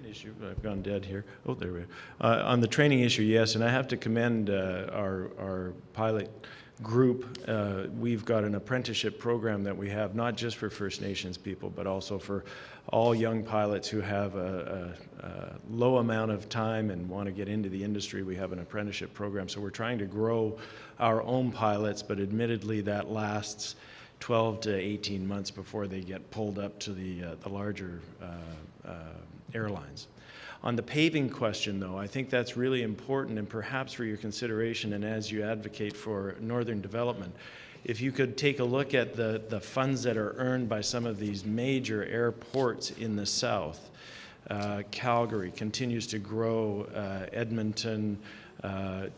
Issue. I've gone dead here. Oh, there we are. On the training issue, yes, and I have to commend our pilot group, we've got an apprenticeship program that we have not just for First Nations people, but also for all young pilots who have a low amount of time and want to get into the industry. We have an apprenticeship program, so we're trying to grow our own pilots, but admittedly that lasts 12 to 18 months before they get pulled up to the larger airlines. On the paving question, though, I think that's really important, and perhaps for your consideration and as you advocate for northern development, if you could take a look at the funds that are earned by some of these major airports in the south. Calgary continues to grow, Edmonton,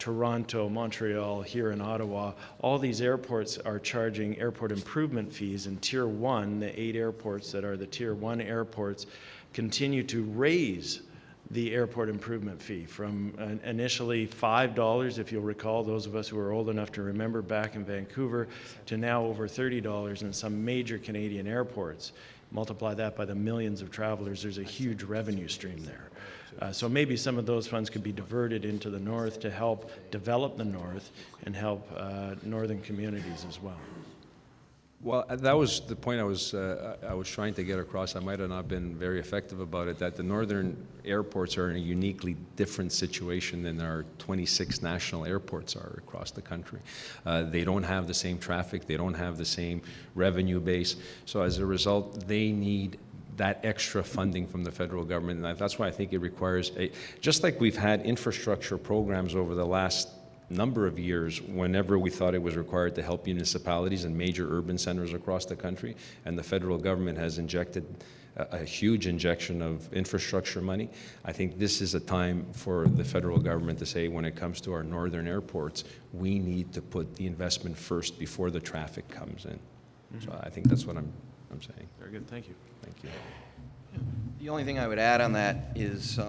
Toronto, Montreal, here in Ottawa. All these airports are charging airport improvement fees, and Tier 1, the 8 airports that are the Tier 1 airports, continue to raise the airport improvement fee from initially $5, if you'll recall, those of us who are old enough to remember back in Vancouver, to now over $30 in some major Canadian airports. Multiply that by the millions of travelers, there's a huge revenue stream there. So maybe some of those funds could be diverted into the north to help develop the north and help northern communities as well. Well, that was the point I was trying to get across. I might have not been very effective about it, that the northern airports are in a uniquely different situation than our 26 national airports are across the country. They don't have the same traffic, they don't have the same revenue base, so as a result, they need that extra funding from the federal government, and that's why I think it requires just like we've had infrastructure programs over the last number of years whenever we thought it was required to help municipalities and major urban centers across the country, and the federal government has injected a huge injection of infrastructure money. I think this is a time for the federal government to say, when it comes to our northern airports, we need to put the investment first before the traffic comes in. So I think that's what I'm saying. Very good, thank you. Thank you. The only thing I would add on that is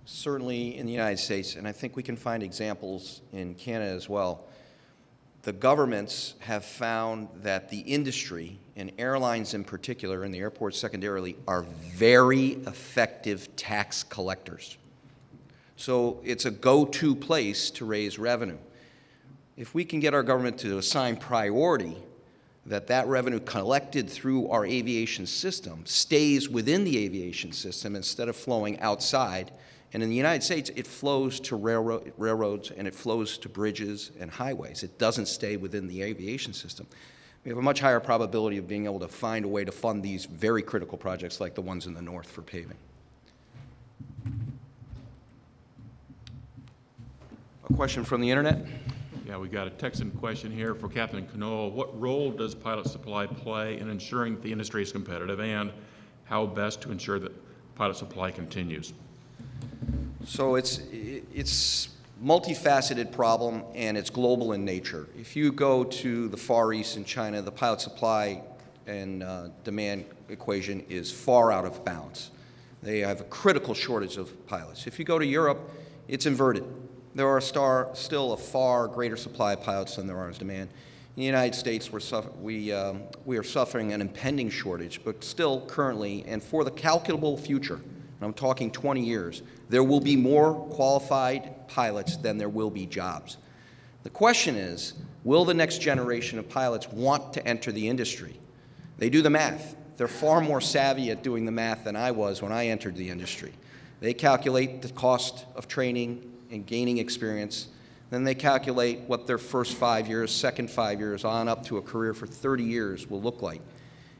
certainly in the United States, and I think we can find examples in Canada as well, the governments have found that the industry, and airlines in particular, and the airports secondarily, are very effective tax collectors. So it's a go-to place to raise revenue. If we can get our government to assign priority that revenue collected through our aviation system stays within the aviation system instead of flowing outside. And in the United States, it flows to railroads and it flows to bridges and highways. It doesn't stay within the aviation system. We have a much higher probability of being able to find a way to fund these very critical projects like the ones in the north for paving. A question from the internet? Yeah, we got a Texan question here for Captain Canoa. What role does pilot supply play in ensuring the industry is competitive, and how best to ensure that pilot supply continues? So it's multifaceted problem, and it's global in nature. If you go to the Far East in China, the pilot supply and demand equation is far out of balance. They have a critical shortage of pilots. If you go to Europe, it's inverted. There are still a far greater supply of pilots than there are as demand. In the United States, we are suffering an impending shortage, but still currently, and for the calculable future, and I'm talking 20 years, there will be more qualified pilots than there will be jobs. The question is, will the next generation of pilots want to enter the industry? They do the math. They're far more savvy at doing the math than I was when I entered the industry. They calculate the cost of training and gaining experience. Then they calculate what their first 5 years, second 5 years, on up to a career for 30 years will look like.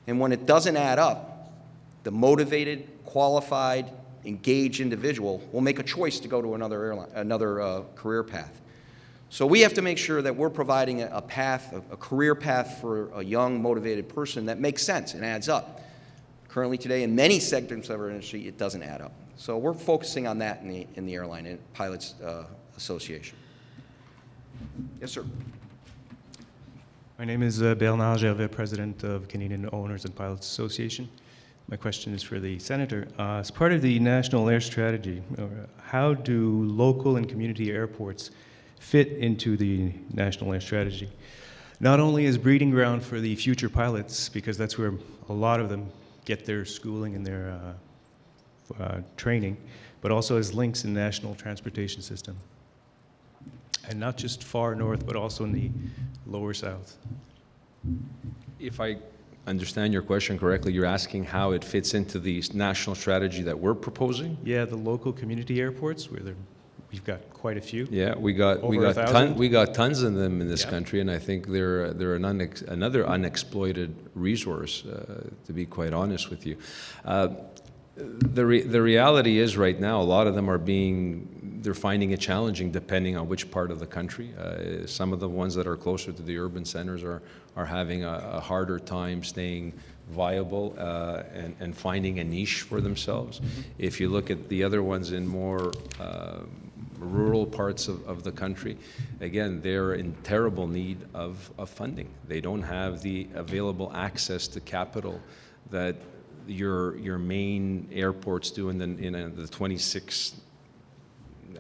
And when it doesn't add up, the motivated, qualified, engaged individual will make a choice to go to another career path. So we have to make sure that we're providing a path, a career path for a young, motivated person that makes sense and adds up. Currently today, in many segments of our industry, it doesn't add up. So we're focusing on that in the Airline and Pilots Association. Yes, sir. My name is Bernard Gervais, President of Canadian Owners and Pilots Association. My question is for the Senator. As part of the National Air Strategy, how do local and community airports fit into the National Air Strategy? Not only as breeding ground for the future pilots, because that's where a lot of them get their schooling and their training, but also as links in the national transportation system. and not just far north, but also in the lower south? If I understand your question correctly, you're asking how it fits into the national strategy that we're proposing? Yeah, the local community airports, we've got quite a few. Yeah, we got 1,000? tons of them in this Yeah. country, and I think they're another unexploited resource. To be quite honest with you, the reality is right now a lot of them they're finding it challenging depending on which part of the country. Some of the ones that are closer to the urban centers are having a harder time staying viable and finding a niche for themselves. If you look at the other ones in more rural parts of the country, again, they're in terrible need of funding. They don't have the available access to capital that your main airports do in the 26,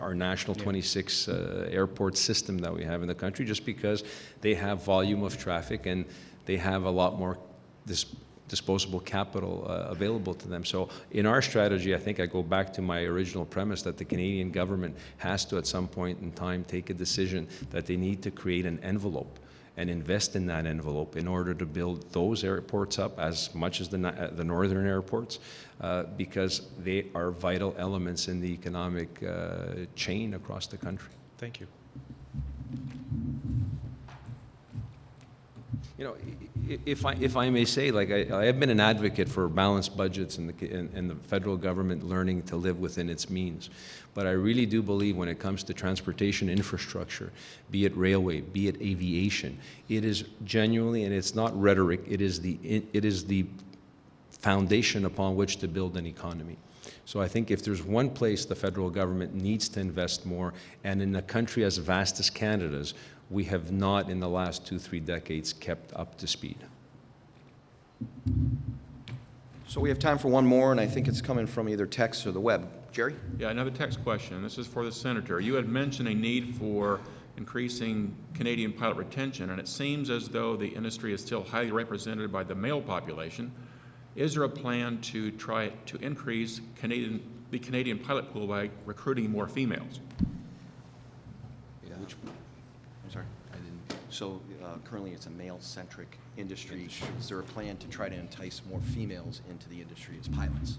our national 26 airport system that we have in the country, just because they have volume of traffic and they have a lot more disposable capital available to them. So in our strategy, I think I go back to my original premise that the Canadian government has to, at some point in time, take a decision that they need to create an envelope and invest in that envelope in order to build those airports up as much as the northern airports, because they are vital elements in the economic chain across the country. Thank you. You know, if I may say, like I have been an advocate for balanced budgets and the federal government learning to live within its means. But I really do believe when it comes to transportation infrastructure, be it railway, be it aviation, it is genuinely, and it's not rhetoric, it is the foundation upon which to build an economy. So I think if there's one place the federal government needs to invest more, and in a country as vast as Canada's, we have not in the last 2-3 decades kept up to speed. So we have time for one more, and I think it's coming from either text or the web. Jerry? Yeah, another text question. This is for the Senator. You had mentioned a need for increasing Canadian pilot retention, and it seems as though the industry is still highly represented by the male population. Is there a plan to try to increase the Canadian pilot pool by recruiting more females? Yeah. I'm sorry, I didn't. So currently it's a male-centric industry. Is there a plan to try to entice more females into the industry as pilots?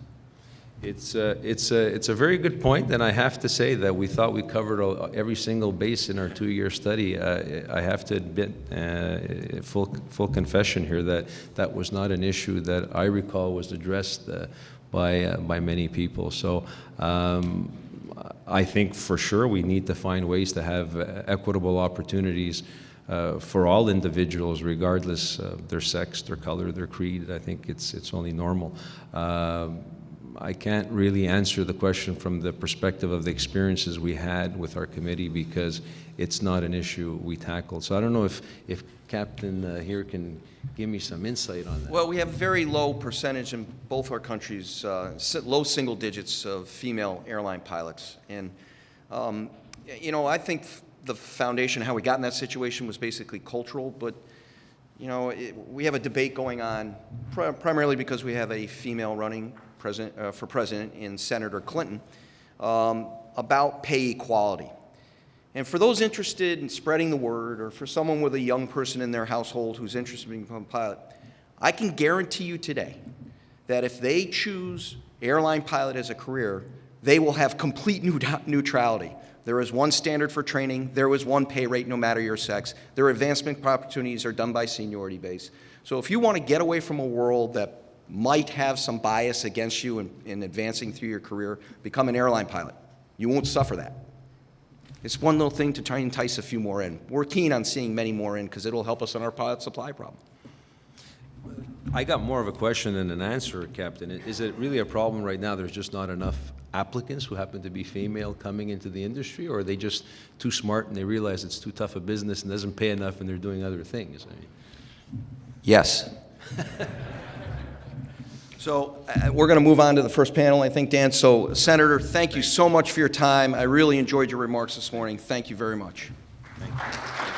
It's a very good point, and I have to say that we thought we covered every single base in our 2-year study. I have to admit, full confession here, that was not an issue that I recall was addressed by many people. So I think for sure we need to find ways to have equitable opportunities for all individuals, regardless of their sex, their color, their creed. I think it's only normal. I can't really answer the question from the perspective of the experiences we had with our committee, because it's not an issue we tackled. So I don't know if Captain here can give me some insight on that. Well, we have a very low percentage in both our countries, low single digits of female airline pilots. And, you know, I think the foundation, how we got in that situation, was basically cultural, but you know, we have a debate going on primarily because we have a female running for president in Senator Clinton about pay equality. And for those interested in spreading the word, or for someone with a young person in their household who's interested in becoming a pilot, I can guarantee you today that if they choose airline pilot as a career, they will have complete neutrality. There is one standard for training. There is one pay rate no matter your sex. Their advancement opportunities are done by seniority base. So if you want to get away from a world that might have some bias against you in advancing through your career, become an airline pilot. You won't suffer that. It's one little thing to try and entice a few more in. We're keen on seeing many more in because it'll help us on our pilot supply problem. I got more of a question than an answer, Captain. Is it really a problem right now? There's just not enough applicants who happen to be female coming into the industry, or are they just too smart and they realize it's too tough a business and doesn't pay enough and they're doing other things? I mean. Yes. So we're going to move on to the first panel, I think, Dan. So, Senator, thank you so much for your time. I really enjoyed your remarks this morning. Thank you very much. Thank you.